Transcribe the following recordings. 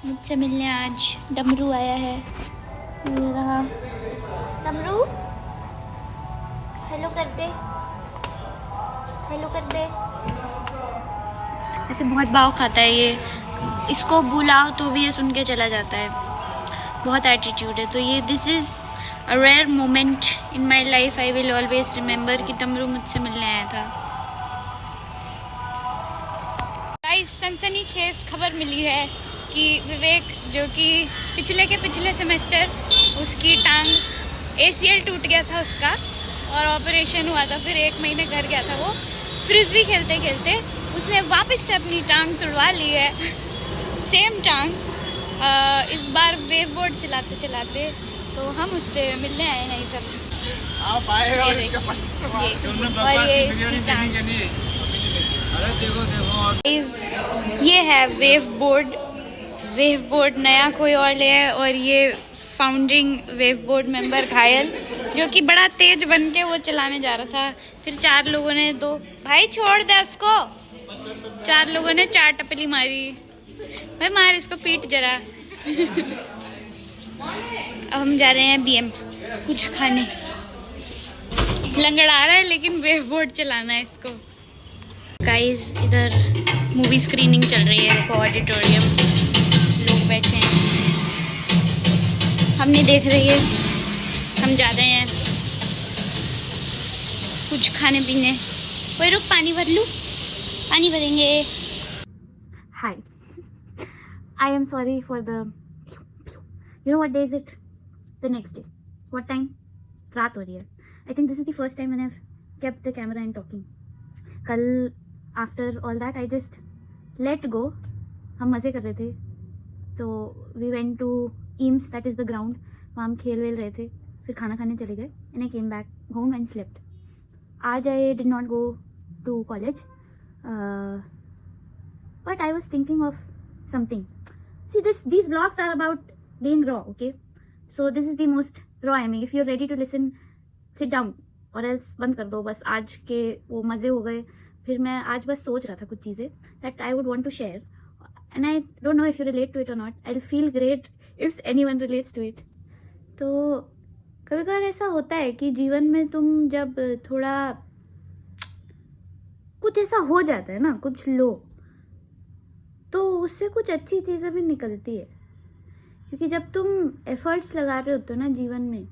मुझसे मिलने आज डमरू आया है। ये रहा डमरू, हेलो कर दे, हेलो कर दे। ऐसे बहुत भाव खाता है ये, इसको बुलाओ तो भी ये सुन के चला जाता है, बहुत एटीट्यूड है। तो ये this is a rare moment in my life, I will always remember कि डमरू मुझसे मिलने आया था। गाइस, सनसनीखेज खबर मिली है कि विवेक, जो कि पिछले सेमेस्टर उसकी टांग ACL टूट गया था उसका और ऑपरेशन हुआ था, फिर 1 महीने घर गया था वो। फ्रिस्बी खेलते खेलते उसने वापस से अपनी टांग तुड़वा ली है, सेम टांग। इस बार वेव बोर्ड चलाते चलाते तो हम उससे मिलने आए हैं इधर। आप आए और ये इसका और ये इसकी टांग। अरे देखो ये है वेव बोर्ड। वेव बोर्ड नया कोई और ले है, और ये फाउंडिंग वेव बोर्ड मेंबर घायल, जो कि बड़ा तेज बन के वो चलाने जा रहा था। फिर 4 लोगों ने, दो भाई छोड़ दे उसको, 4 लोगों ने 4 टपली मारी। भाई मार इसको, पीट जरा। अब हम जा रहे हैं BM कुछ खाने। लंगड़ा रहा है लेकिन वेव बोर्ड चलाना है इसको। गाइस, इधर मूवी स्क्रीनिंग चल रही है, देखो ऑडिटोरियम, लोग बैठे हैं। हम नहीं देख रही है, हम जा रहे हैं कुछ खाने पीने। कोई रुक, पानी भर लूँ, पानी भरेंगे। Hi, I am sorry for the, you know what day is it? The next day. What time? रात हो रही है। I think this is the first time when I have kept the camera and talking. कल after all that I just let go. हम मज़े कर रहे थे, तो we went to AIIMS, that is the ground. वहाँ हम खेल वेल रहे थे, फिर खाना खाने चले गए and I came back home and slept. आज I did not go to college, but I was thinking of something. See, these vlogs are about being raw, okay? So this is the most raw I am. If you're ready to listen, sit down, or else बंद कर दो बस। आज के वो मज़े हो गए। फिर मैं आज बस सोच रहा था कुछ चीज़ें that I would want to share, and I don't know if you relate to it or not. I'll feel great if anyone relates to it. तो कभी कभार ऐसा होता है कि जीवन में तुम जब थोड़ा कुछ ऐसा हो जाता है ना, कुछ लो, तो उससे कुछ अच्छी चीज़ें भी निकलती है। क्योंकि जब तुम एफर्ट्स लगा रहे होते हो ना जीवन में,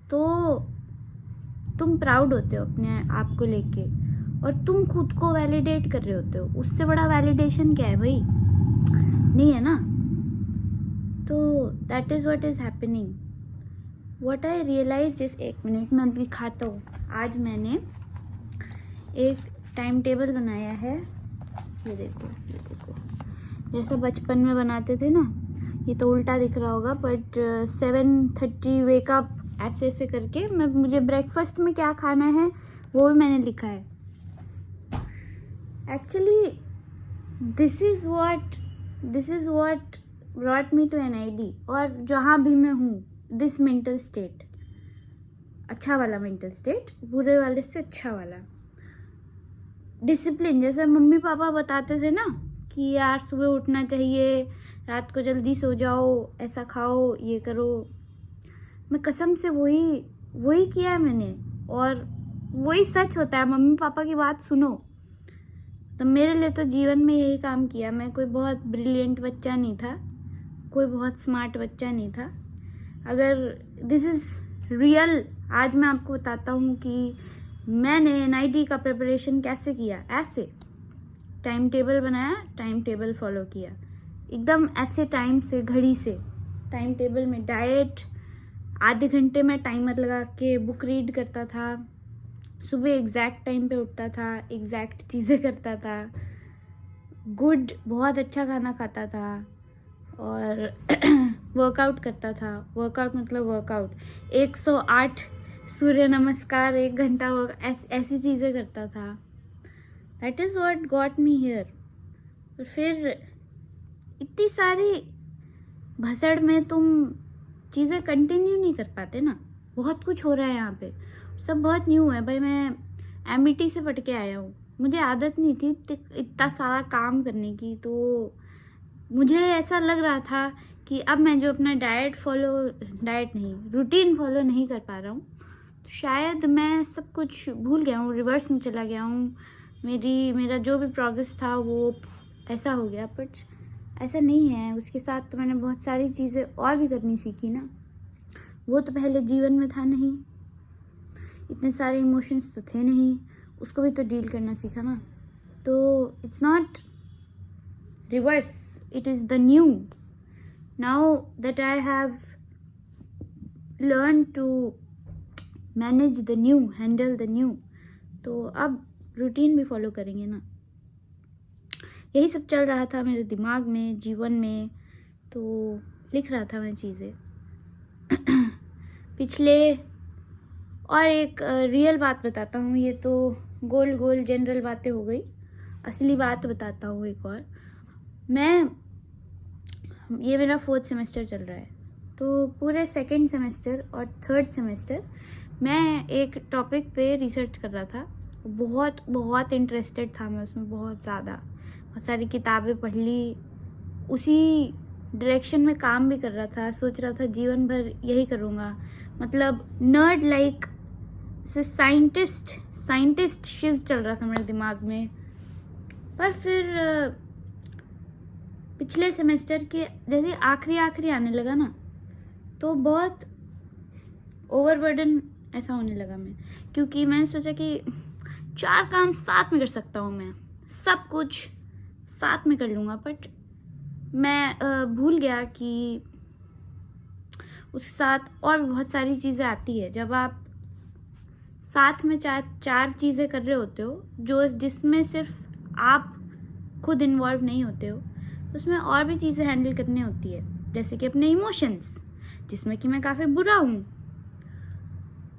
तो तुम प्राउड होते हो अपने आप को लेके, और तुम खुद को वैलिडेट कर रहे होते हो। उससे बड़ा वैलिडेशन क्या है भाई? नहीं है ना? तो that is what is happening. What I realise is, 1 minute में दिखाता हूँ। आज मैंने एक टाइम टेबल बनाया है, ये देखो, ये देखो, जैसा बचपन में बनाते थे ना। ये तो उल्टा दिख रहा होगा, बट 7:30 वेकअप, ऐसे ऐसे करके मुझे ब्रेकफास्ट में क्या खाना है वो भी मैंने लिखा है। Actually this is what brought me to NID, और जहाँ भी मैं हूँ, दिस मेंटल स्टेट, अच्छा वाला मेंटल स्टेट, बुरे वाले से अच्छा वाला डिसिप्लिन। जैसे मम्मी पापा बताते थे ना कि यार सुबह उठना चाहिए, रात को जल्दी सो जाओ, ऐसा खाओ, ये करो। मैं कसम से वही किया है मैंने, और वही सच होता है। मम्मी पापा की बात सुनो। तो मेरे लिए तो जीवन में यही काम किया। मैं कोई बहुत ब्रिलियंट बच्चा नहीं था, कोई बहुत स्मार्ट बच्चा नहीं था। अगर दिस इज़ रियल, आज मैं आपको बताता हूँ कि मैंने NID का प्रिपरेशन कैसे किया। ऐसे टाइम टेबल बनाया, टाइम टेबल फॉलो किया, एकदम ऐसे टाइम से, घड़ी से। टाइम टेबल में डाइट, आधे घंटे में टाइमर लगा के बुक रीड करता था, सुबह एग्जैक्ट टाइम पे उठता था, एग्जैक्ट चीज़ें करता था, गुड, बहुत अच्छा खाना खाता था, और वर्कआउट करता था। वर्कआउट मतलब वर्कआउट, 108 सूर्य नमस्कार, 1 घंटा ऐसी चीज़ें करता था। That is what got me here. और फिर इतनी सारी भसड़ में तुम चीज़ें कंटिन्यू नहीं कर पाते ना। बहुत कुछ हो रहा है यहाँ पे, सब बहुत न्यू है भाई। मैं MIT से पढ़ के आया हूँ, मुझे आदत नहीं थी इतना सारा काम करने की। तो मुझे ऐसा लग रहा था कि अब मैं जो अपना रूटीन फॉलो नहीं कर पा रहा हूँ, तो शायद मैं सब कुछ भूल गया हूँ, रिवर्स में चला गया हूँ, मेरा जो भी प्रोग्रेस था वो ऐसा हो गया। बट ऐसा नहीं है, उसके साथ तो मैंने बहुत सारी चीज़ें और भी करनी सीखी ना, वो तो पहले जीवन में था नहीं, इतने सारे इमोशंस तो थे नहीं, उसको भी तो डील करना सीखा ना। तो it's not reverse, it is the new. Now that I have learned to manage the new, handle the new, तो अब रूटीन भी फॉलो करेंगे ना। यही सब चल रहा था मेरे दिमाग में, जीवन में, तो लिख रहा था मैं चीज़ें। पिछले और एक रियल बात बताता हूँ, ये तो गोल गोल जनरल बातें हो गई, असली बात बताता हूँ एक और। ये मेरा 4th सेमेस्टर चल रहा है, तो पूरे 2nd सेमेस्टर और 3rd सेमेस्टर मैं एक टॉपिक पे रिसर्च कर रहा था। बहुत बहुत इंटरेस्टेड था मैं उसमें, बहुत ज़्यादा, बहुत सारी किताबें पढ़ ली, उसी डायरेक्शन में काम भी कर रहा था, सोच रहा था जीवन भर यही करूँगा, मतलब नर्ड लाइक से साइंटिस्ट शिज चल रहा था मेरे दिमाग में। पर फिर पिछले सेमेस्टर के जैसे आखिरी आने लगा ना, तो बहुत ओवरबर्डन ऐसा होने लगा मैं, क्योंकि मैंने सोचा कि 4 काम साथ में कर सकता हूँ, मैं सब कुछ साथ में कर लूँगा। बट मैं भूल गया कि उसके साथ और बहुत सारी चीज़ें आती है। जब आप साथ में 4 चीज़ें कर रहे होते हो, जिसमें सिर्फ आप खुद इन्वॉल्व नहीं होते हो, उसमें और भी चीज़ें हैंडल करनी होती है, जैसे कि अपने इमोशंस, जिसमें कि मैं काफ़ी बुरा हूँ,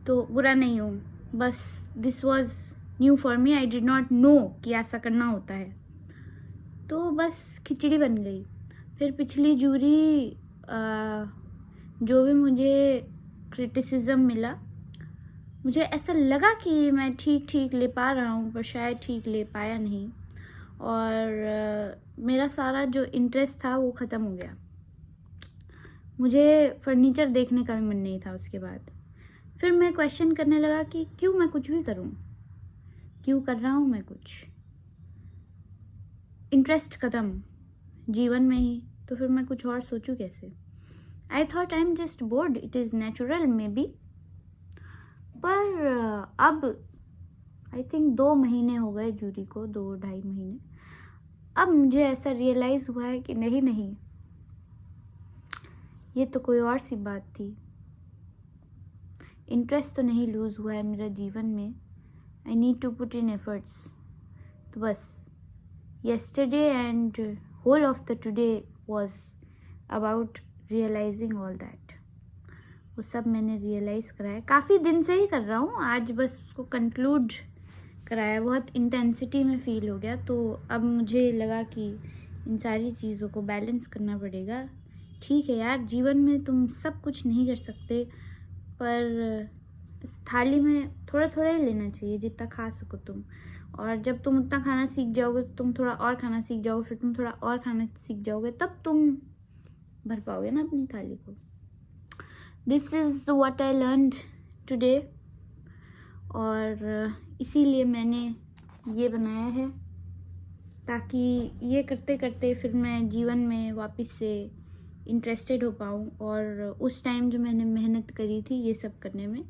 तो बुरा नहीं हूँ, बस this was new for me, I did not know कि ऐसा करना होता है, तो बस खिचड़ी बन गई। फिर पिछली जूरी जो भी मुझे क्रिटिसिज्म मिला, मुझे ऐसा लगा कि मैं ठीक ले पा रहा हूँ, पर शायद ठीक ले पाया नहीं, और मेरा सारा जो इंटरेस्ट था वो ख़त्म हो गया। मुझे फर्नीचर देखने का भी मन नहीं था उसके बाद। फिर मैं क्वेश्चन करने लगा कि क्यों मैं कुछ भी करूं, क्यों कर रहा हूं मैं कुछ, इंटरेस्ट ख़त्म जीवन में ही, तो फिर मैं कुछ और सोचूं कैसे। I thought I am just board, it is natural may be. पर अब आई थिंक 2 महीने हो गए जूरी को, 2-2.5 महीने। अब मुझे ऐसा रियलाइज़ हुआ है कि नहीं, ये तो कोई और सी बात थी। इंटरेस्ट तो नहीं लूज़ हुआ है मेरा जीवन में, I need to put in efforts. तो बस yesterday and whole of the today was about realizing all that. वो सब मैंने रियलाइज़ कराया, काफ़ी दिन से ही कर रहा हूँ, आज बस उसको कंक्लूड कराया, बहुत इंटेंसिटी में फ़ील हो गया। तो अब मुझे लगा कि इन सारी चीज़ों को बैलेंस करना पड़ेगा। ठीक है यार, जीवन में तुम सब कुछ नहीं कर सकते, पर इस थाली में थोड़ा थोड़ा ही लेना चाहिए, जितना खा सको तुम। और जब तुम उतना खाना सीख जाओगे, तुम थोड़ा और खाना सीख जाओगे, फिर तुम थोड़ा और खाना सीख जाओगे, तब तुम भर पाओगे ना अपनी थाली को। This is what I learned today, और इसीलिए मैंने ये बनाया है, ताकि ये करते करते फिर मैं जीवन में वापस से इंटरेस्टेड हो पाऊँ। और उस टाइम जो मैंने मेहनत करी थी ये सब करने में,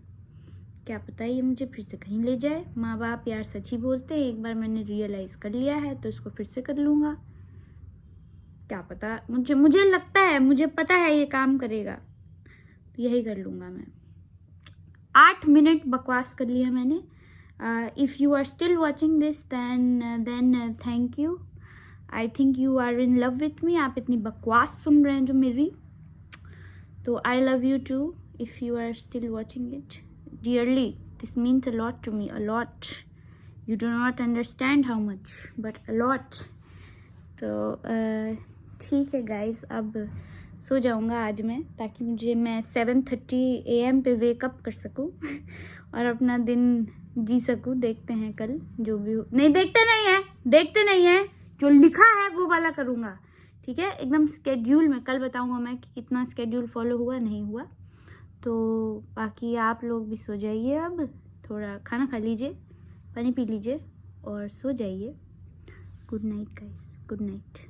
क्या पता ये मुझे फिर से कहीं ले जाए। माँ बाप यार सच ही बोलते हैं, एक बार मैंने रियलाइज़ कर लिया है तो इसको फिर से कर लूँगा, क्या पता। मुझे लगता है, मुझे पता है ये काम करेगा, तो यही कर लूँगा मैं। 8 मिनट बकवास कर लिया मैंने। If you are still watching this then thank you, I think you are in love with me. आप इतनी बकवास सुन रहे हैं जो मेरी, तो I love you too if you are still watching it dearly. This means a lot to me, a lot. You do not understand how much, but a lot. तो ठीक है गाइस, अब सो जाऊंगा आज मैं, ताकि मैं 7:30 AM पे वेकअप कर सकूं और अपना दिन जी सकूं। देखते हैं कल जो भी हो, नहीं देखते नहीं है, जो लिखा है वो वाला करूंगा, ठीक है, एकदम स्केड्यूल में। कल बताऊंगा मैं कि कितना स्केड्यूल फॉलो हुआ नहीं हुआ। तो बाकी आप लोग भी सो जाइए, अब थोड़ा खाना खा लीजिए, पानी पी लीजिए और सो जाइए। Good night guys, good night.